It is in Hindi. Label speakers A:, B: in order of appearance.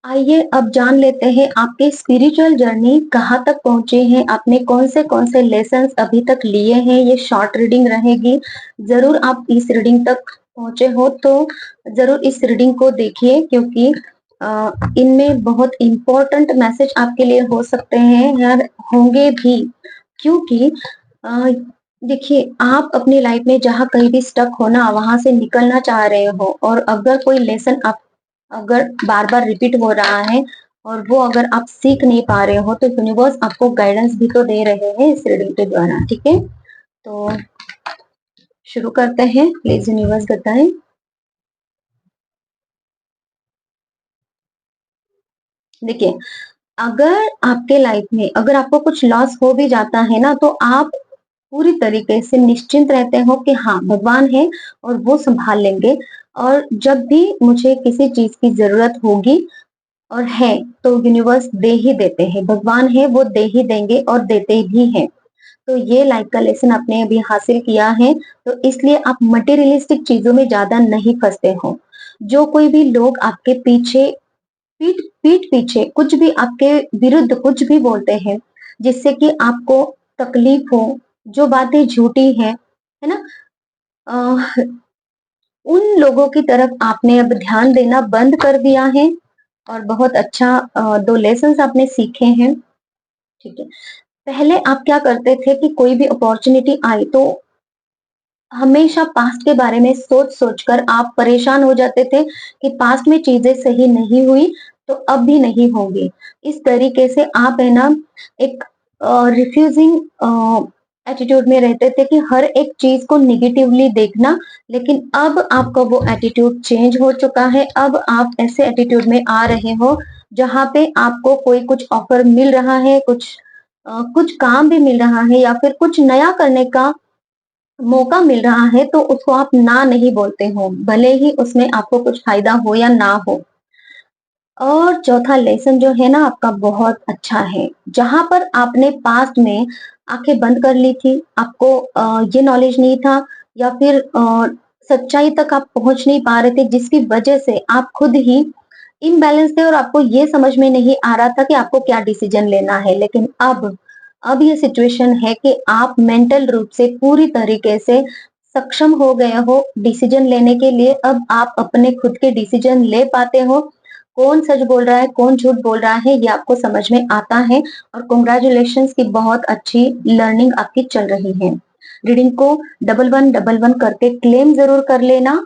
A: आइए अब जान लेते हैं आपके स्पिरिचुअल जर्नी कहाँ तक पहुँचे हैं, आपने कौन से लेसन्स अभी तक लिए हैं, ये शॉर्ट रीडिंग रहेगी। ज़रूर आप इस रीडिंग तक पहुँचे हो तो ज़रूर इस रीडिंग को देखिए क्योंकि इनमें बहुत इम्पोर्टेंट मैसेज आपके लिए हो सकते हैं यार होंगे भी। क्योंकि अ, देखिए आप अपनी लाइफ में जहाँ कहीं भी स्टक हो ना, वहाँ से निकलना चाह रहे हो और अगर कोई लेसन आप अगर बार-बार रिपीट हो रहा है और वो अगर आप सीख नहीं पा रहे हो तो यूनिवर्स आपको गाइडेंस भी तो दे रहे हैं इस रीडिंग के द्वारा, ठीक है? तो शुरू करते हैं, प्लीज यूनिवर्स बताएं। देखिए, अगर आपके लाइफ में अगर आपको कुछ लॉस हो भी जाता है ना तो आप पूरी तरीके से निश्चिंत रहते हो कि हाँ भगवान है और वो संभाल लेंगे और जब भी मुझे किसी चीज की जरूरत होगी और है तो यूनिवर्स दे ही देते हैं, भगवान है वो दे ही देंगे और देते भी हैं। तो ये लाइफ का लेसन आपने अभी हासिल किया है तो इसलिए आप मटेरियलिस्टिक चीजों में ज्यादा नहीं फंसते हो। जो कोई भी लोग आपके पीछे पीठ पीछे कुछ भी आपके विरुद्ध कुछ भी बोलते हैं जिससे कि आपको तकलीफ हो, जो बातें झूठी है ना, अ, उन लोगों की तरफ आपने अब ध्यान देना बंद कर दिया है और बहुत अच्छा दो लेसन्स आपने सीखे हैं, ठीक है। पहले आप क्या करते थे कि कोई भी अपॉर्चुनिटी आई तो हमेशा पास्ट के बारे में सोच-सोच कर आप परेशान हो जाते थे कि पास्ट में चीज़ें सही नहीं हुई, तो अब भी नहीं होंगी। इस तरीके से आप है ना एक रिफ्यूज़िंग एटीट्यूड में रहते थे कि हर एक चीज़ को नेगेटिवली देखना, लेकिन अब आपका वो एटीट्यूड चेंज हो चुका है। अब आप ऐसे एटीट्यूड में आ रहे हो, जहाँ पे आपको कोई कुछ ऑफ़र मिल रहा है, कुछ काम भी मिल रहा है या फिर कुछ नया करने का मौका मिल रहा है तो उसको आप ना नहीं बोलते हो, भले ही उसमें आपको कुछ फ़ायदा हो या ना हो। और चौथा लेसन जो है ना आपका बहुत अच्छा है, जहाँ पर आपने पास्ट में आँखें बंद कर ली थी, आपको ये नॉलेज नहीं था या फिर सच्चाई तक आप पहुँच नहीं पा रहे थे जिसकी वजह से आप खुद ही इम्बैलेंस थे और आपको ये समझ में नहीं आ रहा था कि आपको क्या डिसीज़न लेना है। लेकिन अब ये सिचुएशन है कि आप मेंटल रूप से पूरी तरीके से सक्षम हो गए हो डिसीज़न लेने के लिए। अब आप अपने खुद के डिसीज़न ले पाते हो। कौन सच बोल रहा है, कौन झूठ बोल रहा है, ये आपको समझ में आता है और कांग्रेचुलेशंस की बहुत अच्छी लर्निंग आपकी चल रही है। रीडिंग को डबल वन करके क्लेम ज़रूर कर लेना।